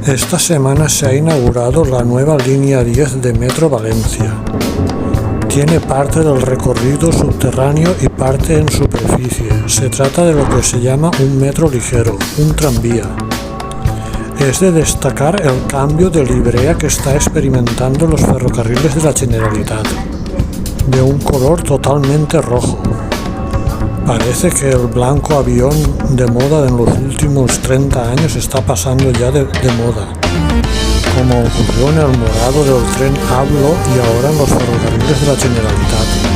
Esta semana se ha inaugurado la nueva línea 10 de Metro Valencia. Tiene parte del recorrido subterráneo y parte en superficie. Se trata de lo que se llama un metro ligero, un tranvía. Es de destacar el cambio de librea que está experimentando los ferrocarriles de la Generalitat, de un color totalmente rojo. Parece que el blanco avión de moda en los últimos 30 años está pasando ya de moda, como ocurrió en el morado del tren Hablo y ahora en los ferrocarriles de la Generalitat.